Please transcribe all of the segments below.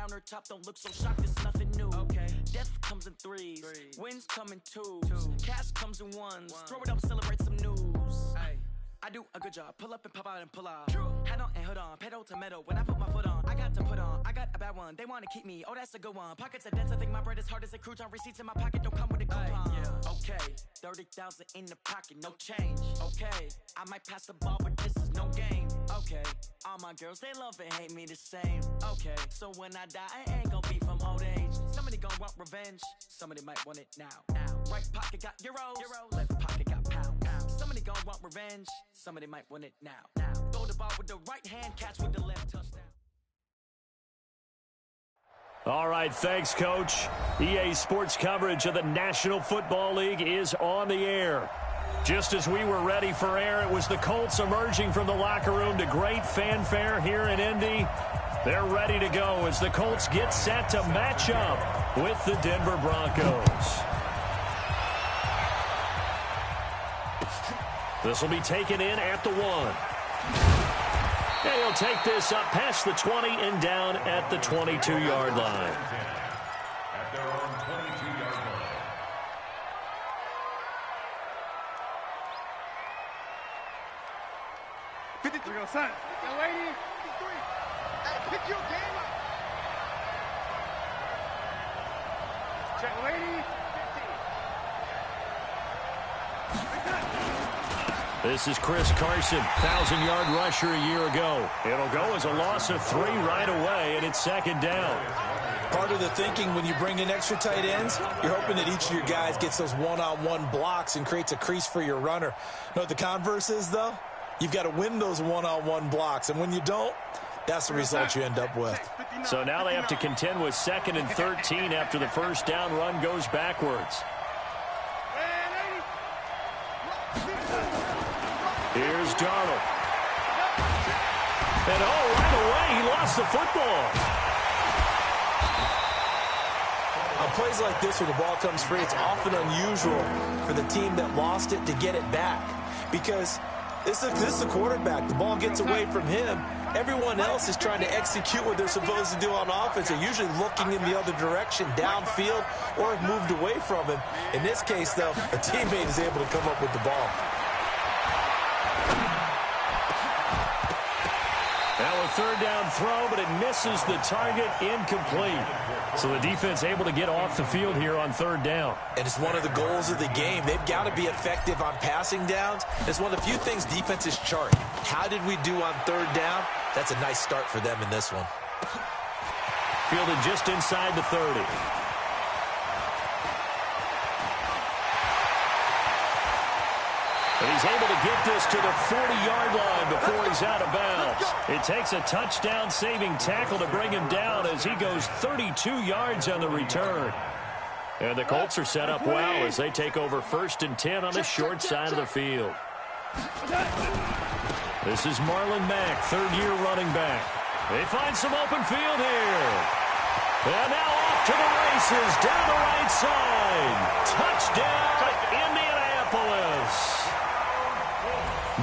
countertop, don't look so shocked, it's nothing new. Okay. Death comes in threes, wins come in twos, cash comes in ones. Throw it up, celebrate some news. I do a good job, pull up and pop out and pull out. Hat on and hood on, pedal to metal. When I put my foot on, I got to put on. I got a bad one, they want to keep me. Oh, that's a good one. Pockets are dense, I think my bread is hard as a crouton. Receipts in my pocket don't come with a coupon. Okay, 30,000 in the pocket, no change. Okay, I might pass the ball, but this is no game. Okay, all my girls, they love and hate me the same. Okay, so when I die, I ain't gonna be from old age. Somebody gon' want revenge, somebody might want it now. Right pocket got euros, left pocket got pounds. Somebody gon' want revenge, somebody might want it now. Throw the ball with the right hand, catch with the left, touchdown. All right, thanks, Coach. EA Sports coverage of the National Football League is on the air. Just as we were ready for air, it was the Colts emerging from the locker room to great fanfare here in Indy. They're ready to go as the Colts get set to match up with the Denver Broncos. This will be taken in at the 1. And he'll take this up past the 20 and down at the 22-yard line. At their own 22-yard line. We're going to sign. Young lady, 53. Hey, pick your game up. Check, lady, 15. This is Chris Carson, 1,000-yard rusher a year ago. It'll go as a loss of 3 right away, and it's second down. Part of the thinking when you bring in extra tight ends, you're hoping that each of your guys gets those one-on-one blocks and creates a crease for your runner. You know what the converse is, though? You've got to win those one-on-one blocks, and when you don't, that's the result you end up with. So now they have to contend with 2nd and 13 after the first down run goes backwards. Here's Darnold. And right away, he lost the football. On plays like this, when the ball comes free, it's often unusual for the team that lost it to get it back. Because this is the quarterback. The ball gets away from him. Everyone else is trying to execute what they're supposed to do on offense. They're usually looking in the other direction, downfield, or have moved away from him. In this case, though, a teammate is able to come up with the ball. Now a third down throw, but it misses the target, incomplete. So the defense able to get off the field here on third down. And it's one of the goals of the game. They've got to be effective on passing downs. It's one of the few things defenses chart. How did we do on third down? That's a nice start for them in this one. Fielded just inside the 30. And he's able to get this to the 40-yard line before he's out of bounds. It takes a touchdown-saving tackle to bring him down as he goes 32 yards on the return. And the Colts are set up well as they take over 1st and 10 on the short side of the field. This is Marlon Mack, third-year running back. They find some open field here. And now off to the races down the right side. Touchdown, Indianapolis.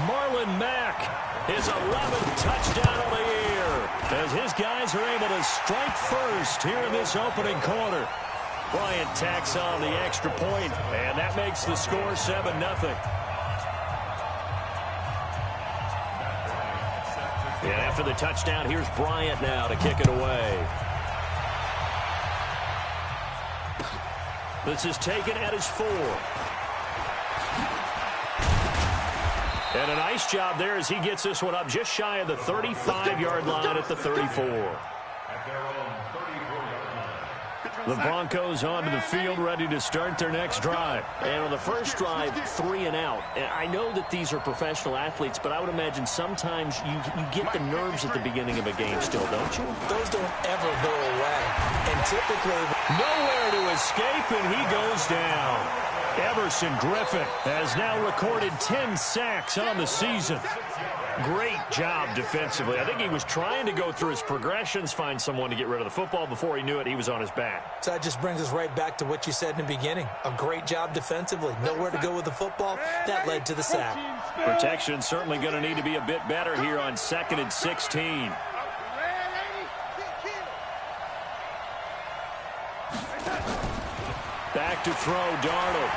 Marlon Mack, his 11th touchdown of the year, as his guys are able to strike first here in this opening quarter. Bryant tacks on the extra point, and that makes the score 7-0. And after the touchdown, here's Bryant now to kick it away. This is taken at his 4. And a nice job there as he gets this one up just shy of the 35-yard line at the 34. The Broncos onto the field, ready to start their next drive. And on the first drive, 3 and out. And I know that these are professional athletes, but I would imagine sometimes you get the nerves at the beginning of a game still, don't you? Those don't ever go away. And typically, nowhere to escape, and he goes down. Everson Griffin has now recorded 10 sacks on the season. Great job defensively. I think he was trying to go through his progressions, find someone to get rid of the football. Before he knew it, he was on his back. So that just brings us right back to what you said in the beginning. A great job defensively. Nowhere to go with the football. That led to the sack. Protection certainly going to need to be a bit better here on 2nd and 16. Back to throw, Darnold.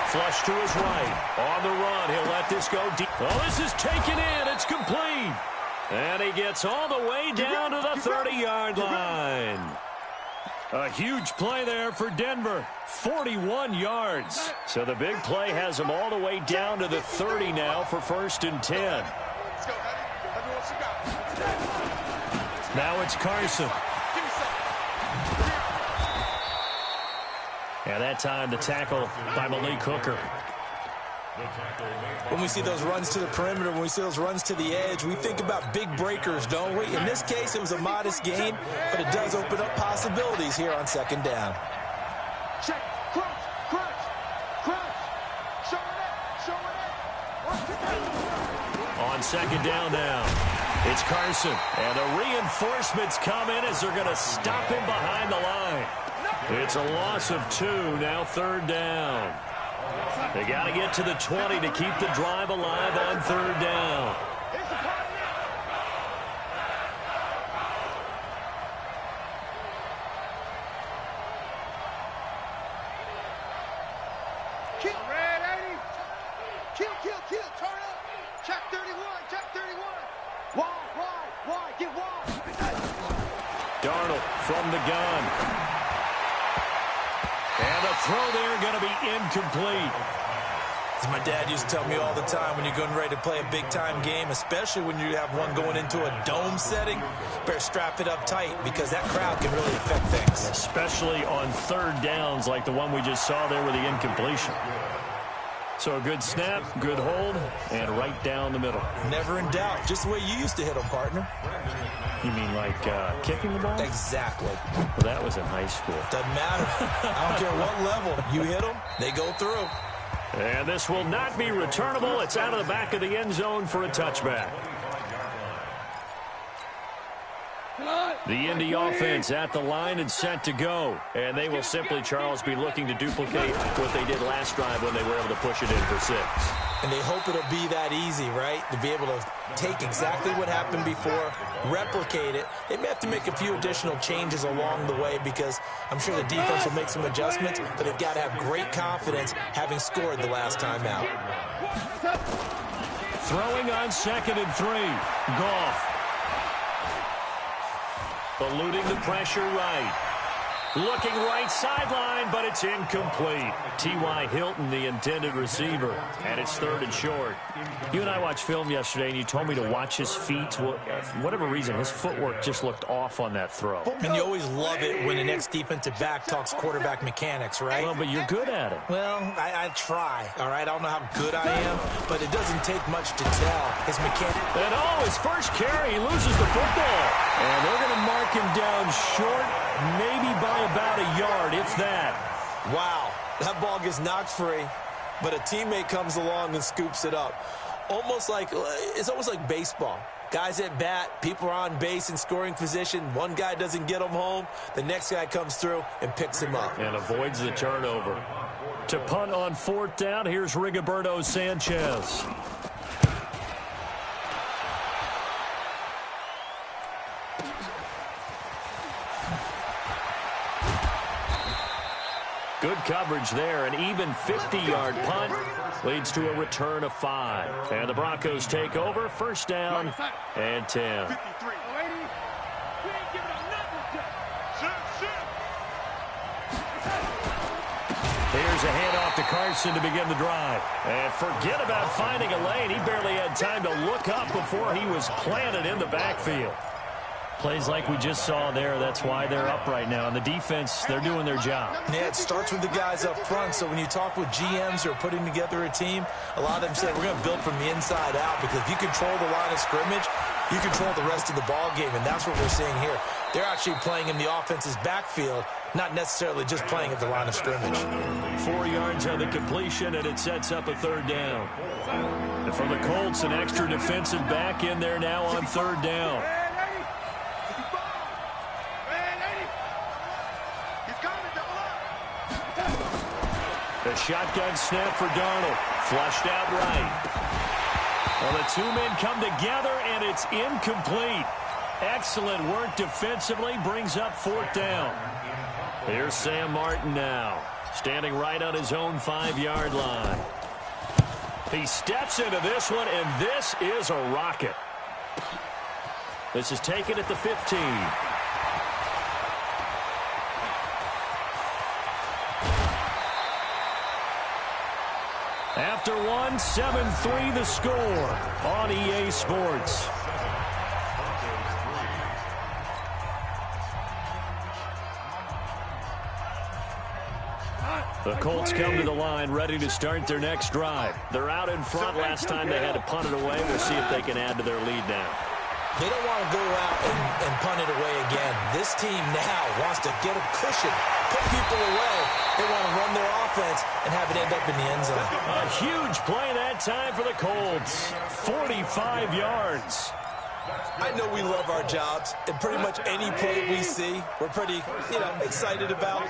Flush to his right. On the run, he'll let this go deep. Oh, this is taken in. It's complete. And he gets all the way down to the 30-yard line. A huge play there for Denver. 41 yards. So the big play has him all the way down to the 30 now for 1st and 10. Now it's Carson. And that time the tackle by Malik Hooker. When we see those runs to the perimeter, when we see those runs to the edge, we think about big breakers, don't we? In this case, it was a modest gain, but it does open up possibilities here on 2nd down. Check, crunch, crunch, crunch. Show it up. On 2nd down now, it's Carson. And the reinforcements come in as they're going to stop him behind the line. It's a loss of 2, now 3rd down. They got to get to the 20 to keep the drive alive on 3rd down. Kill, red 80. Kill, kill, kill. Turn up. Check 31, check 31. Wide, get wide. Darnold from the gun. And the throw there going to be incomplete. As my dad used to tell me all the time, when you're getting ready to play a big-time game, especially when you have one going into a dome setting, better strap it up tight because that crowd can really affect things. Especially on 3rd downs like the one we just saw there with the incompletion. So a good snap, good hold, and right down the middle. Never in doubt. Just the way you used to hit them, partner. You mean like kicking the ball? Exactly. Well, that was in high school. Doesn't matter. I don't care what level. You hit them, they go through. And this will not be returnable. It's out of the back of the end zone for a touchback. The Indy offense at the line and set to go. And they will simply, Charles, be looking to duplicate what they did last drive when they were able to push it in for 6. And they hope it'll be that easy, right? To be able to take exactly what happened before, replicate it. They may have to make a few additional changes along the way because I'm sure the defense will make some adjustments, but they've got to have great confidence having scored the last time out. Throwing on 2nd and 3. Goff. Eluding the pressure right. Looking right sideline, but it's incomplete. T.Y. Hilton, the intended receiver, and it's 3rd and short. You and I watched film yesterday, and you told me to watch his feet. Well, for whatever reason, his footwork just looked off on that throw. And you always love it when the next defensive back talks quarterback mechanics, right? Well, but you're good at it. Well, I try, all right? I don't know how good I am, but it doesn't take much to tell. His mechanics. And his first carry, he loses the football. And they're going to mark him down short, maybe by about a yard, if that. Wow, that ball gets knocked free, but a teammate comes along and scoops it up. It's almost like baseball. Guys at bat, people are on base in scoring position. One guy doesn't get him home. The next guy comes through and picks him up. And avoids the turnover. To punt on 4th down, here's Rigoberto Sanchez. Good coverage there. An even 50-yard punt leads to a return of 5. And the Broncos take over. 1st down and 10. 53. Here's a handoff to Carson to begin the drive. And forget about finding a lane. He barely had time to look up before he was planted in the backfield. Plays like we just saw there, that's why they're up right now. And the defense, they're doing their job. Yeah, it starts with the guys up front. So when you talk with GMs who are putting together a team, a lot of them say, we're going to build from the inside out. Because if you control the line of scrimmage, you control the rest of the ball game. And that's what we're seeing here. They're actually playing in the offense's backfield, not necessarily just playing at the line of scrimmage. 4 yards on the completion, and it sets up a 3rd down. And for the Colts, an extra defensive back in there now on 3rd down. The shotgun snap for Darnold. Flushed out right. Well, the 2 men come together, and it's incomplete. Excellent work defensively. Brings up 4th down. Here's Sam Martin now. standing right on his own 5-yard line. He steps into this one, and this is a rocket. This is taken at the 15. After one, 7-3 the score on EA Sports. The Colts come to the line ready to start their next drive. They're out in front. Last time they had to punt it away. We'll see if they can add to their lead now. They don't want to go out and punt it away again. This team now wants to get a cushion, put people away. They want to run their offense and have it end up in the end zone. A huge play that time for the Colts. 45 yards. I know we love our jobs, and pretty much any play we see, we're pretty, excited about.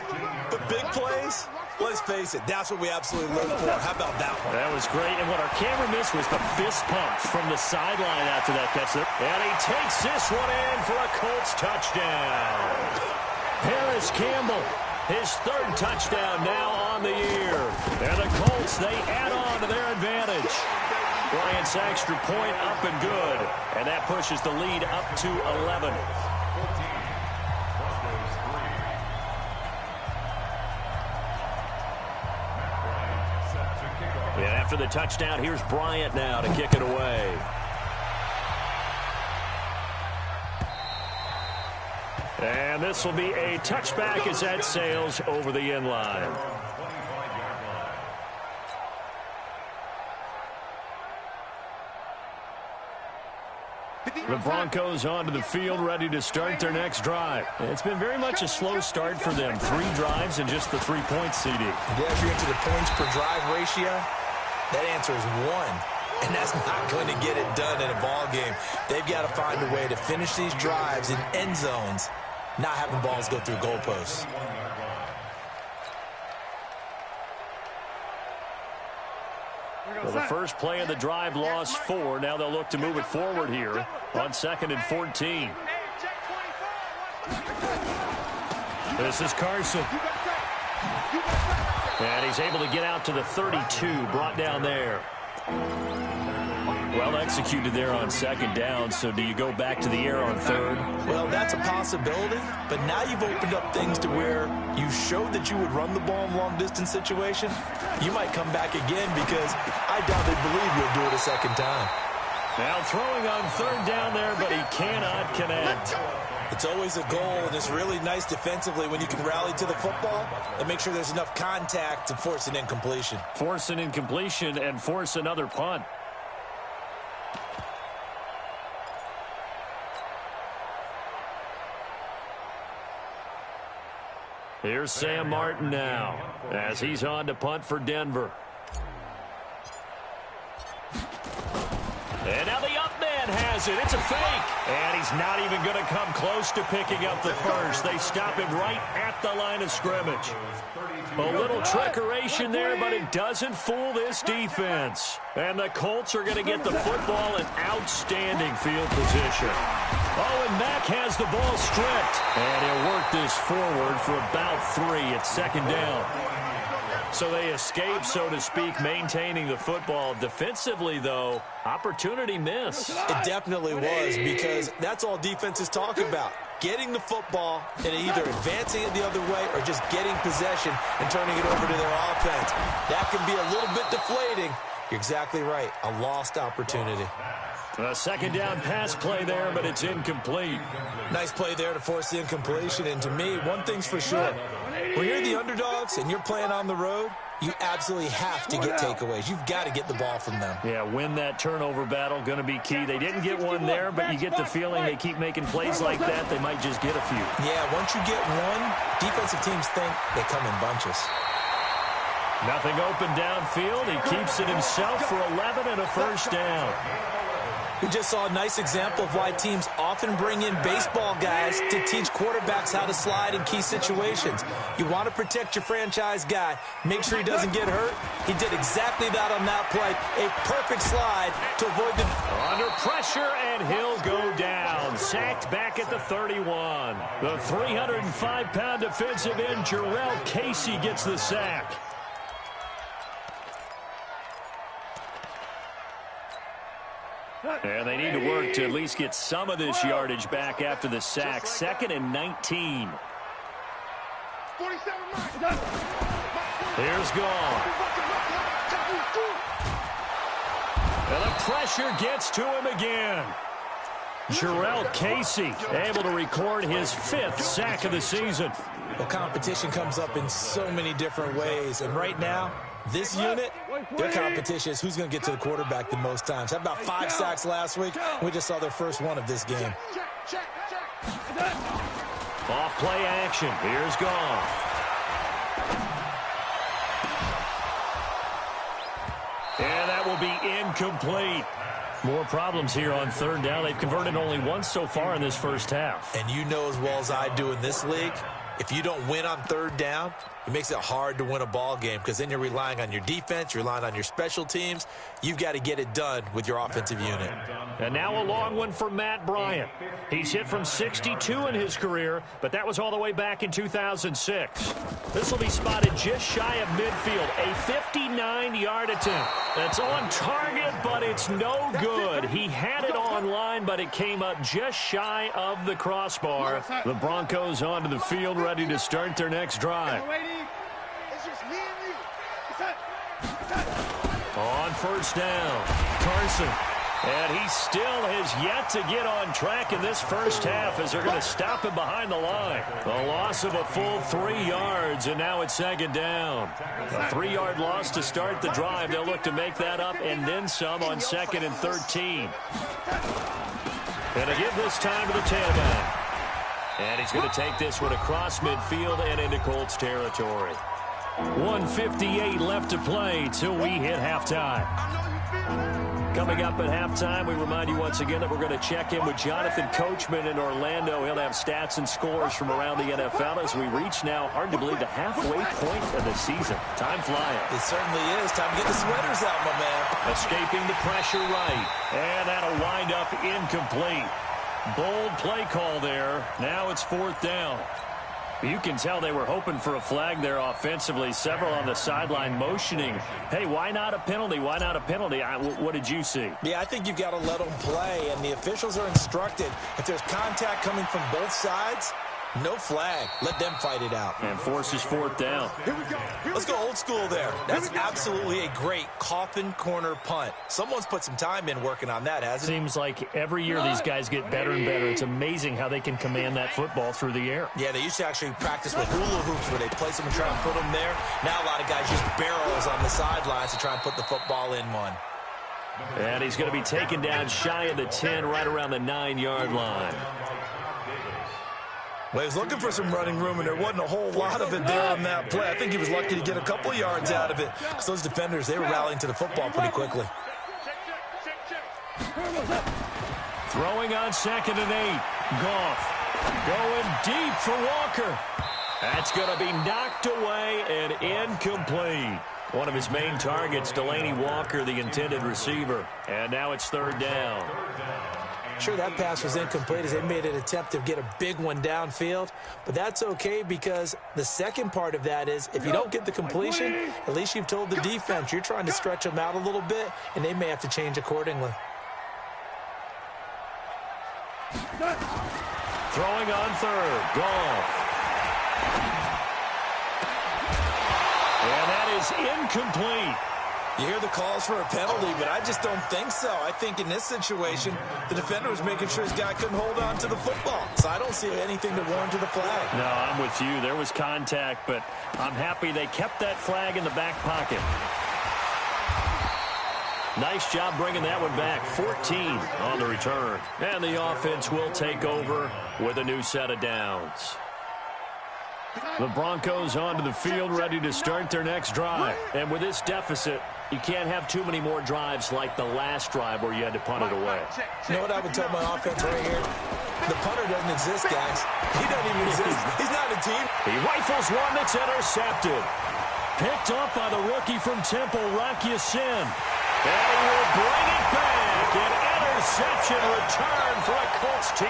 But big plays, let's face it, that's what we absolutely live for. How about that one? That was great, and what our camera missed was the fist pumps from the sideline after that catch there. And he takes this one in for a Colts touchdown. Harris Campbell, his 3rd touchdown now on the year. And the Colts, they add on to their advantage. Bryant's extra point up and good. And that pushes the lead up to 11. And after the touchdown, here's Bryant now to kick it away. And this will be a touchback as that sails over the end line. The Broncos onto the field, ready to start their next drive. It's been very much a slow start for them. 3 drives and just the 3-point CD. Yeah, if you're into the points per drive ratio, that answer is 1. And that's not going to get it done in a ball game. They've got to find a way to finish these drives in end zones, not having balls go through goalposts. Well, the first play of the drive lost 4. Now they'll look to move it forward here on 2nd and 14. This is Carson. And he's able to get out to the 32, brought down there. Well executed there on 2nd down, so do you go back to the air on 3rd? Well, that's a possibility, but now you've opened up things to where you showed that you would run the ball in long-distance situation. You might come back again because I doubt they believe you'll do it a 2nd time. Now throwing on 3rd down there, but he cannot connect. It's always a goal, and it's really nice defensively when you can rally to the football and make sure there's enough contact to force an incompletion. Force an incompletion and force another punt. Here's Sam Martin now as he's on to punt for Denver. And now the up man has it. It's a fake. And he's not even going to come close to picking up the first. They stop him right at the line of scrimmage. A little trickeration there, but it doesn't fool this defense. And the Colts are going to get the football in outstanding field position. Oh, and Mack has the ball stripped. And he'll work this forward for about 3 at 2nd down. So they escape, so to speak, maintaining the football. Defensively, though, opportunity miss. It definitely was, because that's all defenses talk about. Getting the football and either advancing it the other way or just getting possession and turning it over to their offense. That can be a little bit deflating. You're exactly right. A lost opportunity. A 2nd down pass play there, but it's incomplete. Nice play there to force the incompletion. And to me, one thing's for sure. When you're the underdogs and you're playing on the road, you absolutely have to get takeaways. You've got to get the ball from them. Yeah, win that turnover battle, going to be key. They didn't get one there, but you get the feeling they keep making plays like that, they might just get a few. Yeah, once you get one, defensive teams think they come in bunches. Nothing open downfield. He keeps it himself for 11 and a first down. We just saw a nice example of why teams often bring in baseball guys to teach quarterbacks how to slide in key situations. You want to protect your franchise guy. Make sure he doesn't get hurt. He did exactly that on that play. A perfect slide to avoid the... Under pressure, and he'll go down. sacked back at the 31. The 305-pound defensive end, Jarrell Casey, gets the sack. And they need to work to at least get some of this yardage back after the sack. 2nd and 19. Here's Gone. And the pressure gets to him again. Jarrell Casey able to record his 5th sack of the season. Well, competition comes up in so many different ways. And right now, this unit, their competition is who's going to get to the quarterback the most times. Had about 5 sacks last week. We just saw their first one of this game. Off play action. Here's Goff. And that will be incomplete. More problems here on 3rd down. They've converted only once so far in this first half. And you know as well as I do in this league, if you don't win on 3rd down, it makes it hard to win a ball game because then you're relying on your defense, you're relying on your special teams. You've got to get it done with your offensive unit. And now a long one for Matt Bryant. He's hit from 62 in his career, but that was all the way back in 2006. This will be spotted just shy of midfield. A 59-yard attempt. That's on target, but it's no good. He had it on line, but it came up just shy of the crossbar. The Broncos onto the field, ready to start their next drive. On 1st down, Carson. And he still has yet to get on track in this first half as they're going to stop him behind the line. A loss of a full 3 yards, and now it's 2nd down. A 3-yard loss to start the drive. They'll look to make that up and then some on 2nd and 13. And to give this time to the tailback. And he's going to take this one across midfield and into Colts territory. 1:58 left to play till we hit halftime. Coming up at halftime, we remind you once again that we're going to check in with Jonathan Coachman in Orlando. He'll have stats and scores from around the NFL as we reach now, hard to believe, the halfway point of the season. Time flying. It certainly is. Time to get the sweaters out, my man. Escaping the pressure right. And that'll wind up incomplete. Bold play call there. Now it's 4th down. You can tell they were hoping for a flag there offensively. Several on the sideline motioning. Hey, why not a penalty? Why not a penalty? What did you see? Yeah, I think you've got to let them play, and the officials are instructed. If there's contact coming from both sides, no flag. Let them fight it out. And forces 4th down. Let's go old school there. That's absolutely a great coffin corner punt. Someone's put some time in working on that, hasn't it? Seems like every year these guys get better and better. It's amazing how they can command that football through the air. Yeah, they used to actually practice with hula hoops where they place them and try and put them there. Now a lot of guys use barrels on the sidelines to try and put the football in one. And he's going to be taken down shy of the 10, right around the 9-yard line. Well, he was looking for some running room, and there wasn't a whole lot of it there on that play. I think he was lucky to get a couple of yards out of it because those defenders, they were rallying to the football pretty quickly. Throwing on 2nd and 8. Goff going deep for Walker. That's going to be knocked away and incomplete. One of his main targets, Delaney Walker, the intended receiver. And now it's 3rd down. Sure, that pass was incomplete as they made an attempt to get a big one downfield, but that's okay because the second part of that is if you don't get the completion, at least you've told the defense you're trying to stretch them out a little bit, and they may have to change accordingly. Throwing on 3rd, Goff. And that is incomplete. You hear the calls for a penalty, but I just don't think so. I think in this situation, the defender was making sure his guy couldn't hold on to the football. So I don't see anything to warrant the flag. No, I'm with you. There was contact, but I'm happy they kept that flag in the back pocket. Nice job bringing that one back. 14 on the return. And the offense will take over with a new set of downs. The Broncos onto the field, ready to start their next drive. And with this deficit, you can't have too many more drives like the last drive where you had to punt it away. You know what I would tell my offense right here? The punter doesn't exist, guys. He doesn't even exist. He's not a team. He rifles one that's intercepted. Picked up by the rookie from Temple, Rock Ya-Sin. And he will bring it back and enters interception return for a Colts TD.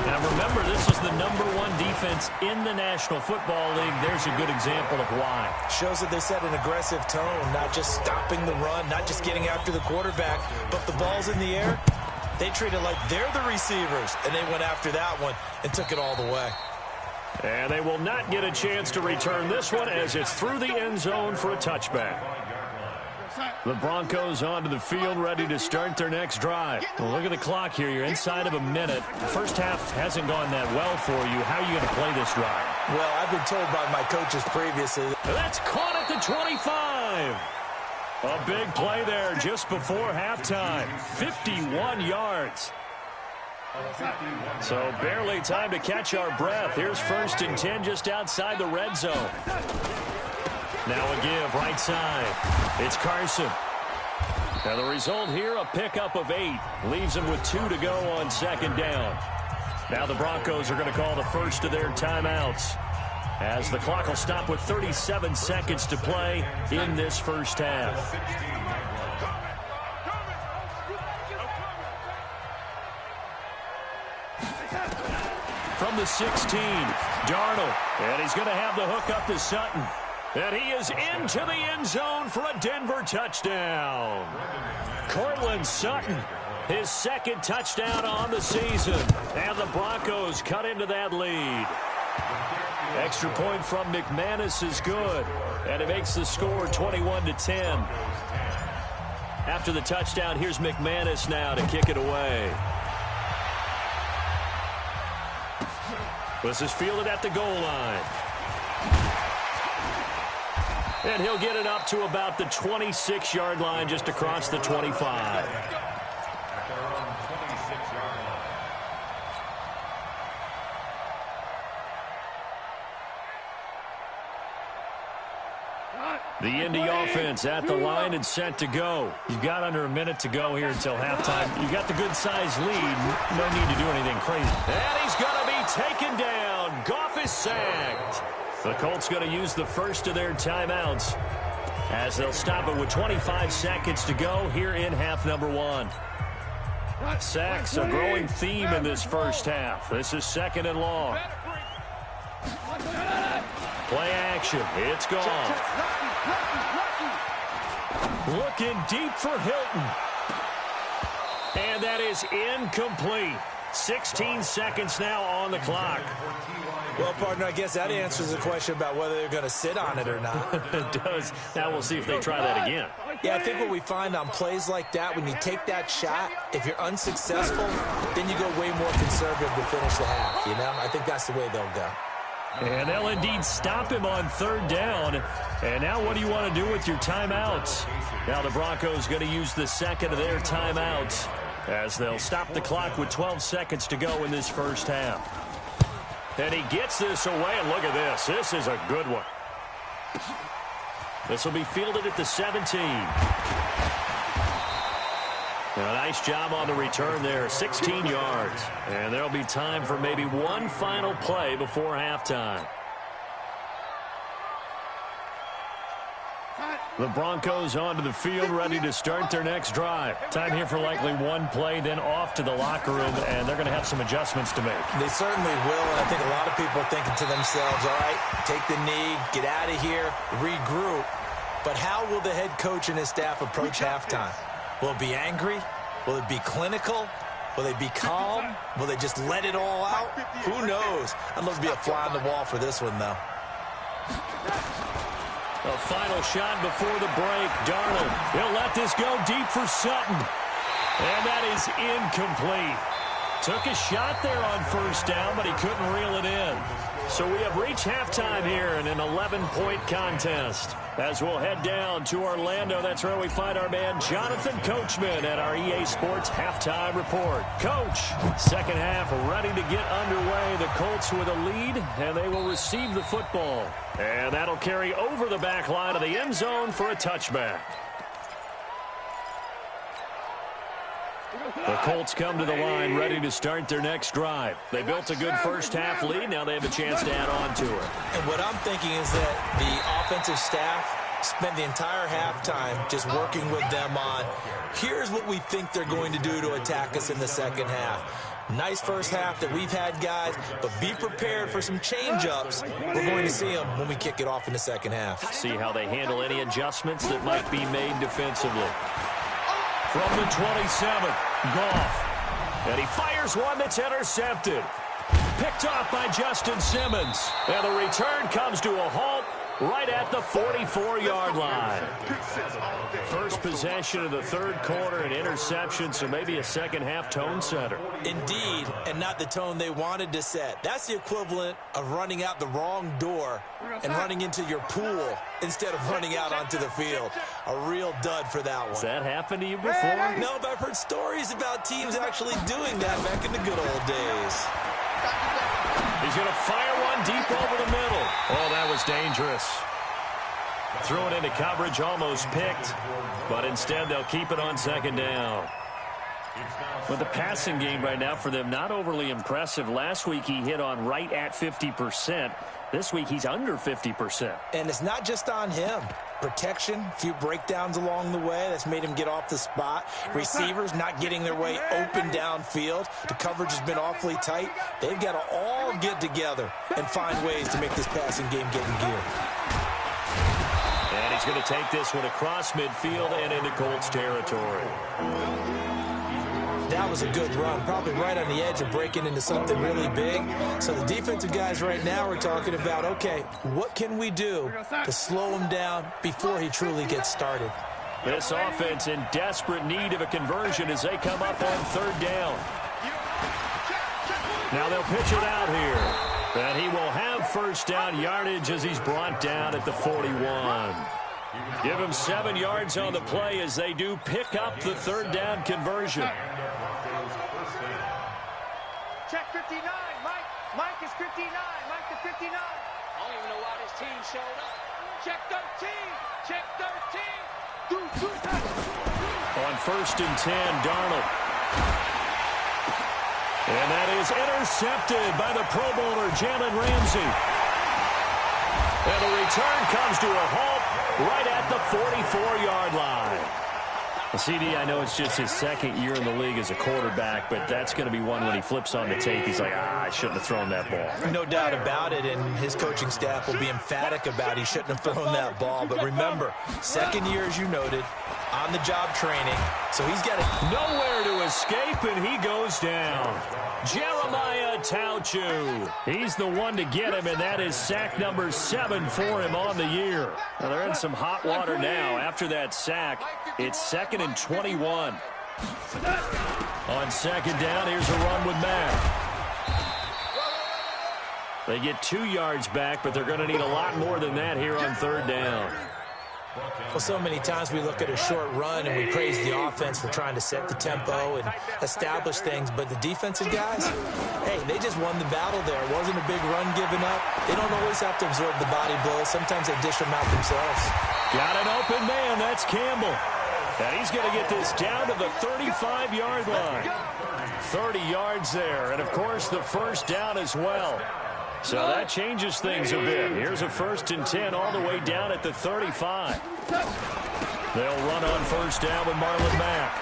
Now remember, this is the #1 defense in the National Football League. There's a good example of why. Shows that they set an aggressive tone, not just stopping the run, not just getting after the quarterback, but the ball's in the air. They treat it like they're the receivers, and they went after that one and took it all the way. And they will not get a chance to return this one as it's through the end zone for a touchback. The Broncos onto the field, ready to start their next drive. Well, look at the clock here. You're inside of a minute. The first half hasn't gone that well for you. How are you going to play this drive? Well, I've been told by my coaches previously. That's caught at the 25. A big play there just before halftime. 51 yards. So barely time to catch our breath. Here's 1st and 10 just outside the red zone. Now a give right side. It's Carson. Now the result here, a pickup of 8. Leaves him with 2 to go on 2nd down. Now the Broncos are going to call the first of their timeouts, as the clock will stop with 37 seconds to play in this first half. From the 16, Darnold. And he's going to have the hook up to Sutton. And he is into the end zone for a Denver touchdown. Cortland Sutton, his 2nd touchdown on the season. And the Broncos cut into that lead. Extra point from McManus is good. And it makes the score 21-10. After the touchdown, here's McManus now to kick it away. This is fielded at the goal line. And he'll get it up to about the 26-yard line, just across the 25. The Indy offense at the line and set to go. You've got under a minute to go here until halftime. You've got the good-sized lead. No need to do anything crazy. And he's going to be taken down. Goff is sacked. The Colts going to use the first of their timeouts, as they'll stop it with 25 seconds to go here in half number 1. Sacks, a growing theme in this first half. This is 2nd and long. Play action. It's gone. Looking deep for Hilton. And that is incomplete. 16 seconds now on the clock. Well, partner, I guess that answers the question about whether they're going to sit on it or not. It does. Now we'll see if they try that again. Yeah, I think what we find on plays like that, when you take that shot, if you're unsuccessful, then you go way more conservative to finish the half, you know? I think that's the way they'll go. And they'll indeed stop him on 3rd down. And now what do you want to do with your timeouts? Now the Broncos going to use the 2nd of their timeouts, as they'll stop the clock with 12 seconds to go in this first half. And he gets this away, and look at this. This is a good one. This will be fielded at the 17. A nice job on the return there, 16 yards. And there'll be time for maybe one final play before halftime. The Broncos onto the field, ready to start their next drive. Time here for likely one play, then off to the locker room, and they're going to have some adjustments to make. They certainly will, and I think a lot of people are thinking to themselves, all right, take the knee, get out of here, regroup. But how will the head coach and his staff approach halftime? Will it be angry? Will it be clinical? Will they be calm? Will they just let it all out? Who knows? I'd love to be a fly on the wall for this one, though. A final shot before the break. Darnold, he'll let this go deep for Sutton. And that is incomplete. Took a shot there on 1st down, but he couldn't reel it in. So we have reached halftime here in an 11-point contest. As we'll head down to Orlando, that's where we find our man Jonathan Coachman at our EA Sports Halftime Report. Coach, 2nd half ready to get underway. The Colts with a lead, and they will receive the football. And that'll carry over the back line of the end zone for a touchback. The Colts come to the line ready to start their next drive. They built a good first half lead. Now they have a chance to add on to it. And what I'm thinking is that the offensive staff spent the entire halftime just working with them on, here's what we think they're going to do to attack us in the second half. Nice first half that we've had, guys, but be prepared for some change-ups. We're going to see them when we kick it off in the second half. See how they handle any adjustments that might be made defensively. From the 27, Goff. And he fires one that's intercepted. Picked off by Justin Simmons. And the return comes to a halt right at the 44-yard line. First possession of the third quarter, an interception, so maybe a second-half tone setter. Indeed, and not the tone they wanted to set. That's the equivalent of running out the wrong door and running into your pool instead of running out onto the field. A real dud for that one. Has that happened to you before? No, but I've heard stories about teams actually doing that back in the good old days. He's going to fire one deep over the middle. Oh, that was dangerous. Thrown into coverage, almost picked, but instead they'll keep it on second down. But the passing game right now for them, not overly impressive. Last week he hit on right at 50%. This week he's under 50%. And it's not just on him. Protection, a few breakdowns along the way. That's made him get off the spot. Receivers not getting their way open downfield. The coverage has been awfully tight. They've got to all get together and find ways to make this passing game get in gear. And he's going to take this one across midfield and into Colts territory. That was a good run, probably right on the edge of breaking into something really big. So the defensive guys right now are talking about, okay, what can we do to slow him down before he truly gets started? This offense in desperate need of a conversion as they come up on third down. Now they'll pitch it out here. And he will have first down yardage as he's brought down at the 41. Give him 7 yards on the play as they do pick up the third down conversion. Check 59. Mike is 59. Mike to 59. I don't even know why this team showed up. Check 13. Check 13. On first and 10, Darnold. And that is intercepted by the Pro Bowler, Jalen Ramsey. And the return comes to a halt right at the 44-yard line. Well, CD, I know it's just his second year in the league as a quarterback, but that's going to be one when he flips on the tape. He's like, I shouldn't have thrown that ball. No doubt about it, and his coaching staff will be emphatic about he shouldn't have thrown that ball. But remember, second year, as you noted, on-the-job training, so he's got nowhere to escape, and he goes down. Jeremiah Tauchu. He's the one to get him, and that is sack number 7 for him on the year. Now, they're in some hot water now. After that sack, it's 2nd and 21. On second down, here's a run with Matt. They get 2 yards back, but they're going to need a lot more than that here on third down. Well, so many times we look at a short run and we praise the offense for trying to set the tempo and establish things, but the defensive guys, hey, they just won the battle there. It wasn't a big run given up. They don't always have to absorb the body blows. Sometimes they dish them out themselves. Got an open man. That's Campbell. And he's going to get this down to the 35-yard line. 30 yards there. And, of course, the first down as well. So that changes things a bit. Here's a 1st and 10 all the way down at the 35. They'll run on first down with Marlon Mack.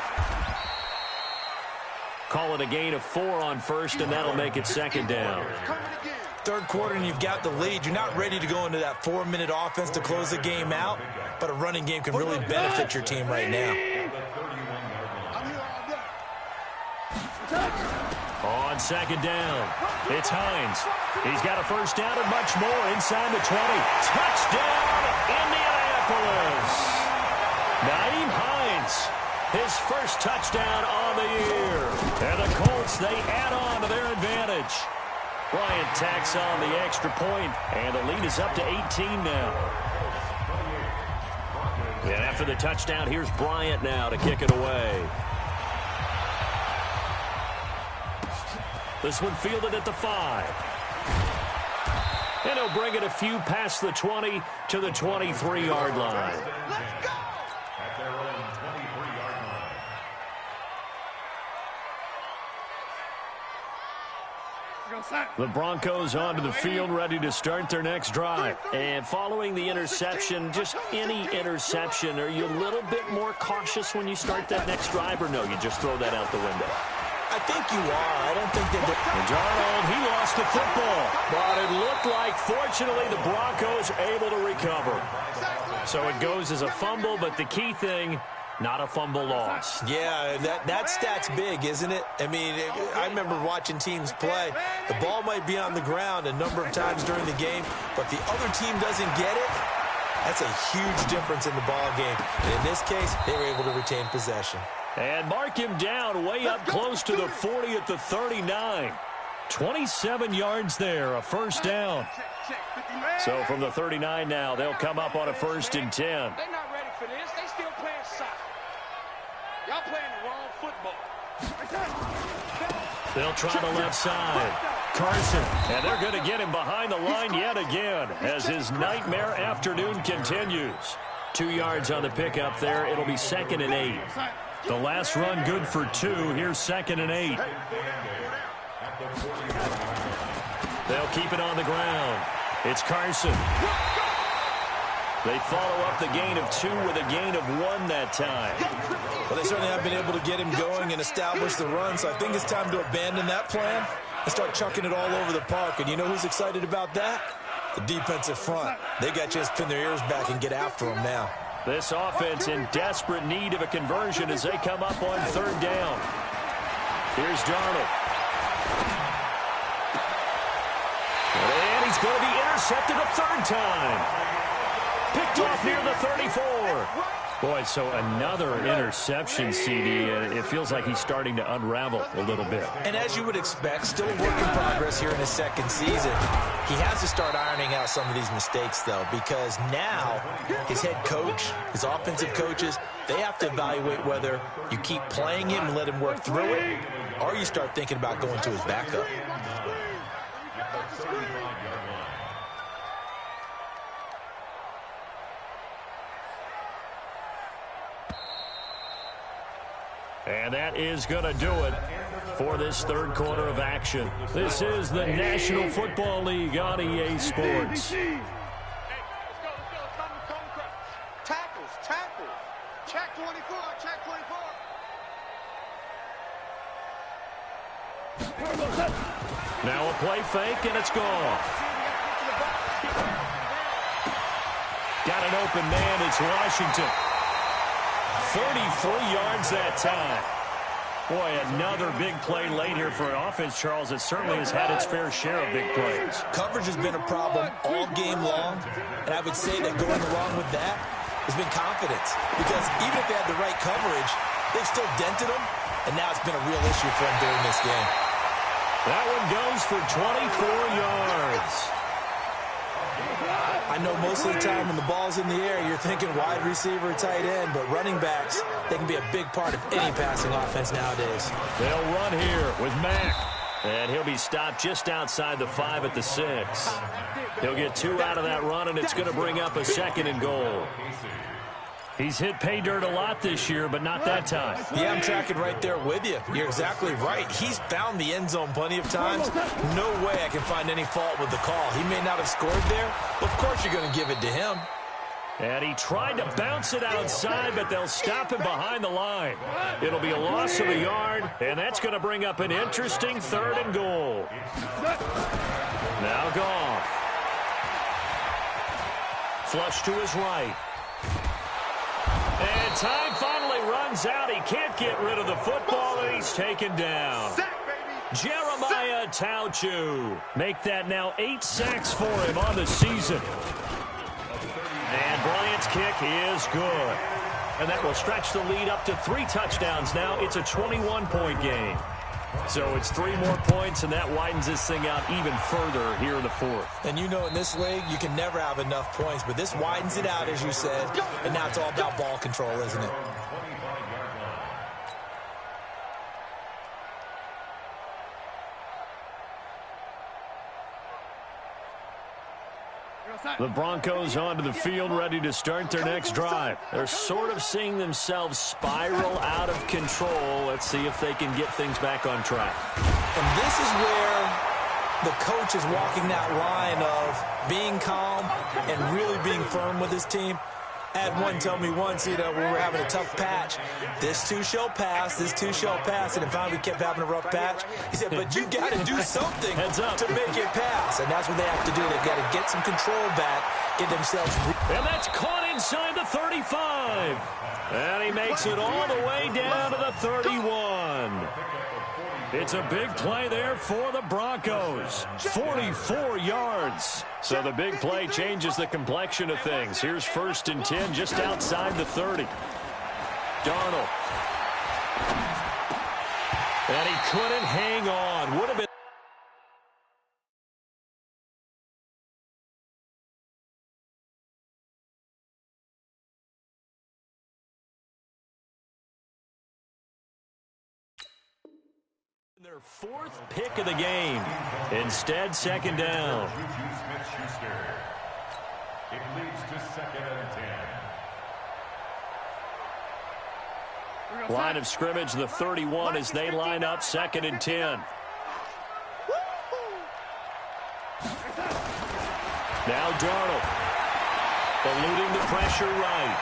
Call it a gain of 4 on first, and that'll make it second down. Third quarter, and you've got the lead. You're not ready to go into that 4-minute offense to close the game out, but a running game can really benefit your team right now. On second down, it's Hines. He's got a first down and much more inside the 20. Touchdown, Indianapolis. Nyheim Hines, his first touchdown on the year. And the Colts, they add on to their advantage. Bryant tacks on the extra point, and the lead is up to 18 now. And after the touchdown, here's Bryant now to kick it away. This one fielded at the 5. And he'll bring it a few past the 20 to the 23-yard line. Let's go! At their own 23-yard line. The Broncos onto the field, ready to start their next drive. And following the interception, just any interception, are you a little bit more cautious when you start that next drive, or no, you just throw that out the window? I think you are. I don't think that... And Darnold, he lost the football. But it looked like, fortunately, the Broncos able to recover. So it goes as a fumble, but the key thing, not a fumble loss. Yeah, that stat's big, isn't it? I mean, I remember watching teams play. The ball might be on the ground a number of times during the game, but the other team doesn't get it. That's a huge difference in the ball game. And in this case, they were able to retain possession. And mark him down way up close to the 40 at the 39. 27 yards there, a first down. So from the 39 now, they'll come up on a 1st and 10. They're not ready for this. They still playing soccer. Y'all playing the wrong football. They'll try the left side. Carson, and they're going to get him behind the line yet again as his nightmare afternoon continues. 2 yards on the pickup there. It'll be 2nd and 8. The last run good for 2. Here's 2nd and 8. They'll keep it on the ground. It's Carson. They follow up the gain of 2 with a gain of 1 that time. Well, they certainly have been able to get him going and establish the run, so I think it's time to abandon that plan and start chucking it all over the park. And you know who's excited about that? The defensive front. They got a chance to pin their ears back and get after him now. This offense in desperate need of a conversion as they come up on 3rd down. Here's Darnold. And he's going to be intercepted a 3rd time. Picked off near the 34. Boy, so another interception, CD. It feels like he's starting to unravel a little bit. And as you would expect, still a work in progress here in his 2nd season. He has to start ironing out some of these mistakes, though, because now his head coach, his offensive coaches, they have to evaluate whether you keep playing him and let him work through it, or you start thinking about going to his backup. And that is going to do it for this 3rd quarter of action. This is the National Football League on EA Sports. Hey, let's go. Tackles. Check 24, check 24. Now a play fake, and it's gone. Got an open man. It's Washington. 33 yards that time. Boy, another big play late here for an offense, Charles. It certainly has had its fair share of big plays. Coverage has been a problem all game long, and I would say that going along with that has been confidence. Because even if they had the right coverage, they've still dented them, and now it's been a real issue for them during this game. That one goes for 24 yards. I know most of the time when the ball's in the air, you're thinking wide receiver, tight end, but running backs, they can be a big part of any passing offense nowadays. They'll run here with Mack. And he'll be stopped just outside the 5 at the 6. He'll get 2 out of that run, and it's going to bring up a 2nd and goal. He's hit pay dirt a lot this year, but not that time. Yeah, I'm tracking right there with you. You're exactly right. He's found the end zone plenty of times. No way I can find any fault with the call. He may not have scored there, but of course you're going to give it to him. And he tried to bounce it outside, but they'll stop him behind the line. It'll be a loss of a yard, and that's going to bring up an interesting 3rd and goal. Now Goff. Flush to his right. And time finally runs out. He can't get rid of the football, and he's taken down. Jeremiah Tauchu. Make that now 8 sacks for him on the season. And Bryant's kick is good. And that will stretch the lead up to 3 touchdowns now. It's a 21-point game. So it's 3 more points, and that widens this thing out even further here in the 4th. And you know in this league, you can never have enough points, but this widens it out, as you said, and now it's all about ball control, isn't it? The Broncos onto the field, ready to start their next drive. They're sort of seeing themselves spiral out of control. Let's see if they can get things back on track. And this is where the coach is walking that line of being calm and really being firm with his team. I had one tell me once, you know, when we were having a tough patch, this too shall pass, this too shall pass, and then finally we kept having a rough patch. He said, but you got to do something to make it pass, and that's what they have to do. They've got to get some control back, get themselves. And that's caught inside the 35. And he makes it all the way down to the 31. It's a big play there for the Broncos. 44 yards. So the big play changes the complexion of things. Here's 1st and 10 just outside the 30. Darnold. And he couldn't hang on. Would have been. Their 4th pick of the game. Instead, 2nd down. It leads to 2nd and 10. Line of scrimmage, the 31 as they line up 2nd and 10. Now Darnold. Eluding the pressure right.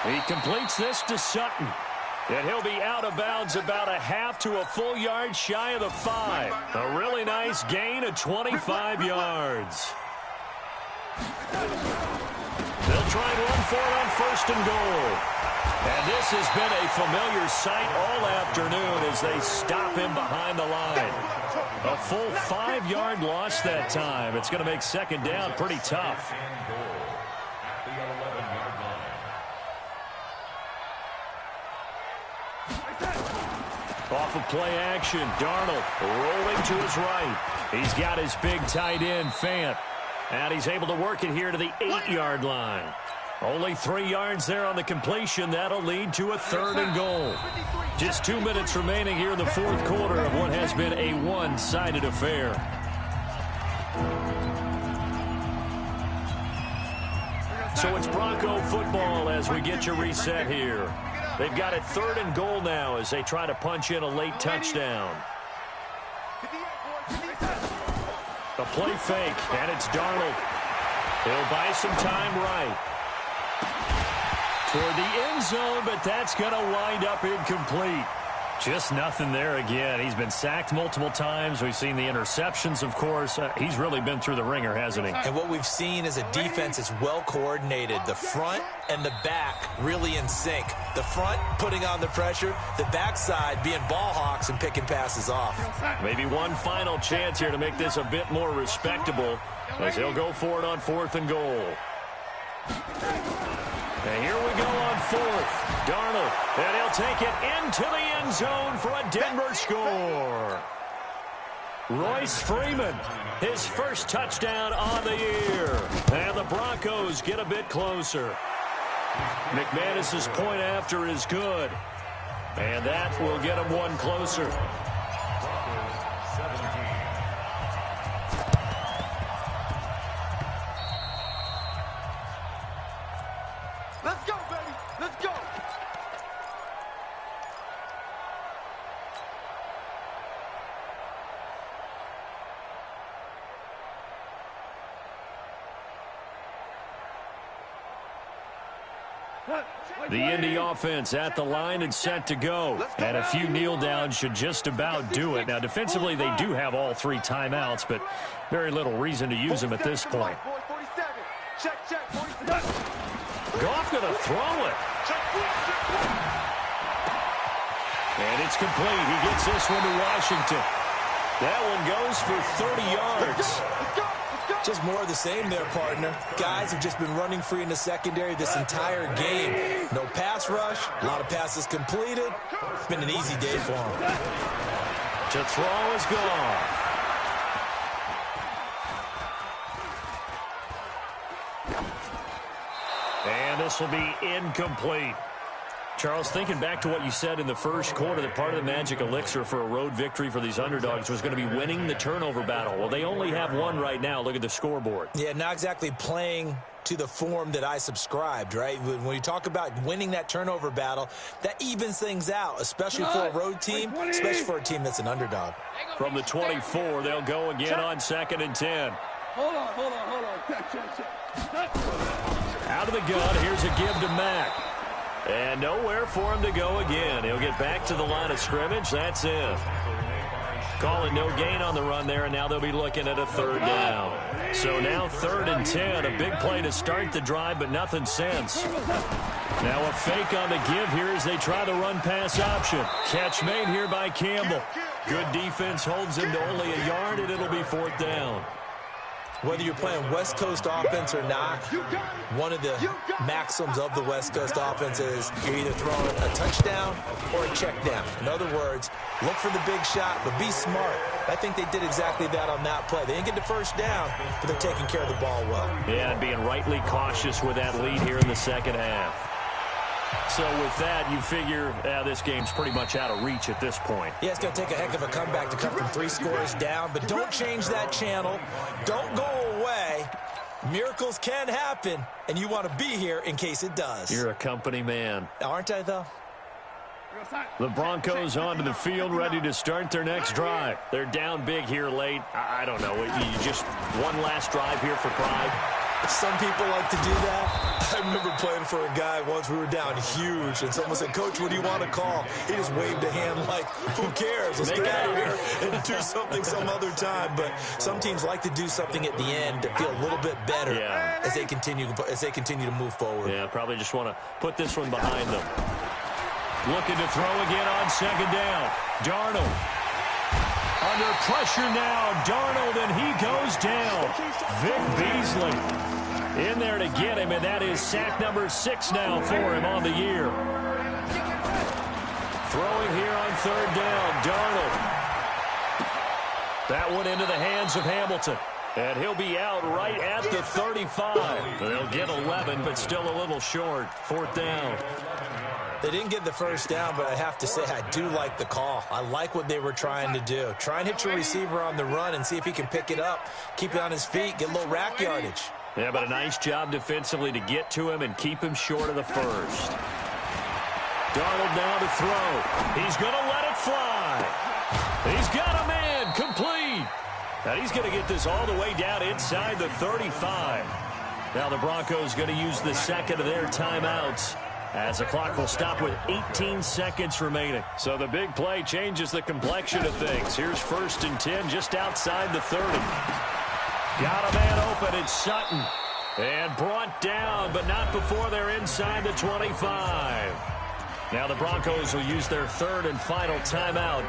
He completes this to Sutton. And he'll be out of bounds about a half to a full yard shy of the 5. A really nice gain of 25 yards. They'll try and run for it on 1st and goal. And this has been a familiar sight all afternoon as they stop him behind the line. A full 5-yard loss that time. It's going to make 2nd down pretty tough. Off of play action, Darnold rolling to his right. He's got his big tight end, Fant. And he's able to work it here to the 8-yard line. Only 3 yards there on the completion. That'll lead to a 3rd and goal. Just 2 minutes remaining here in the 4th quarter of what has been a one-sided affair. So it's Bronco football as we get you reset here. They've got it 3rd and goal now as they try to punch in a late touchdown. A play fake, and it's Darnold. He'll buy some time right. Toward the end zone, but that's going to wind up incomplete. Just nothing there again. He's been sacked multiple times. We've seen the interceptions, of course. He's really been through the ringer, hasn't he? And what we've seen is a defense that's well coordinated. The front and the back really in sync. The front putting on the pressure, the backside being ball hawks and picking passes off. Maybe one final chance here to make this a bit more respectable as he'll go for it on 4th and goal. And here we go on 4th. Darnold, and he'll take it into the end zone for a Denver score. Royce Freeman, his first touchdown on the year. And the Broncos get a bit closer. McManus's point after is good. And that will get him one closer. Let's go, baby. Let's go. The Indy offense at the line and set to go. And a few kneel downs should just about do it. Now, defensively, they do have all 3 timeouts, but very little reason to use them at this point. Goff going to throw it. And it's complete. He gets this one to Washington. That one goes for 30 yards. Just more of the same there, partner. Guys have just been running free in the secondary this entire game. No pass rush, a lot of passes completed. It's been an easy day for them. To throw is gone. And this will be incomplete. Charles, thinking back to what you said in the first quarter, that part of the magic elixir for a road victory for these underdogs was going to be winning the turnover battle. Well, they only have one right now. Look at the scoreboard. Yeah, not exactly playing to the form that I subscribed, right? When you talk about winning that turnover battle, that evens things out, especially for a road team, especially for a team that's an underdog. From the 24, they'll go again on 2nd and 10. Hold on. Check. Out of the gun, here's a give to Mack. And nowhere for him to go again. He'll get back to the line of scrimmage. That's it. Call it no gain on the run there, and now they'll be looking at a 3rd down. So now 3rd and 10, a big play to start the drive, but nothing since. Now a fake on the give here as they try the run-pass option. Catch made here by Campbell. Good defense holds him to only a yard, and it'll be 4th down. Whether you're playing West Coast offense or not, one of the maxims of the West Coast offense is you're either throwing a touchdown or a check down. In other words, look for the big shot, but be smart. I think they did exactly that on that play. They didn't get the first down, but they're taking care of the ball well. Yeah, and being rightly cautious with that lead here in the second half. So with that, you figure this game's pretty much out of reach at this point. Yeah, it's going to take a heck of a comeback to come from 3 scores down, but don't change that channel. Don't go away. Miracles can happen, and you want to be here in case it does. You're a company man. Aren't I, though? The Broncos onto the field, ready to start their next drive. They're down big here late. I don't know. You just one last drive here for pride. Some people like to do that. I remember playing for a guy once. We were down huge, and someone said, "Coach, what do you want to call?" He just waved a hand like, "Who cares? Let's get out of here and do something some other time." But some teams like to do something at the end to feel a little bit better as they continue to move forward. Yeah, probably just want to put this one behind them. Looking to throw again on 2nd down. Darnold. Under pressure now, Darnold, and he goes down. Vic Beasley in there to get him, and that is sack number 6 now for him on the year. Throwing here on 3rd down, Darnold. That one into the hands of Hamilton, and he'll be out right at the 35. They'll get 11, but still a little short. 4th down. They didn't get the first down, but I have to say I do like the call. I like what they were trying to do. Try and hit your receiver on the run and see if he can pick it up, keep it on his feet, get a little rack yardage. Yeah, but a nice job defensively to get to him and keep him short of the first. Darnold now to throw. He's going to let it fly. He's got a man, complete. And he's going to get this all the way down inside the 35. Now the Broncos going to use the second of their timeouts, as the clock will stop with 18 seconds remaining. So the big play changes the complexion of things. Here's 1st and 10 just outside the 30. Got a man open. It's Sutton. And brought down, but not before they're inside the 25. Now the Broncos will use their 3rd and final timeout,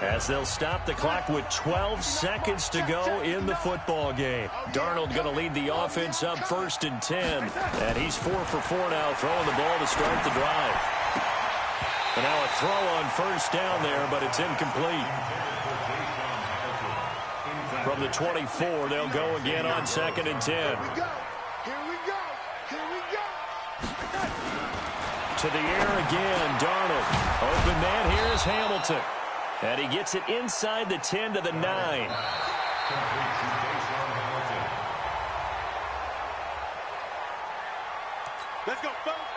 as they'll stop the clock with 12 seconds to go in the football game. Darnold going to lead the offense up 1st and 10. And he's 4 for 4 now, throwing the ball to start the drive. And now a throw on 1st down there, but it's incomplete. From the 24, they'll go again on 2nd and 10. Here we go. To the air again, Darnold. Open man here is Hamilton. And he gets it inside the 10 to the 9. Let's go, folks.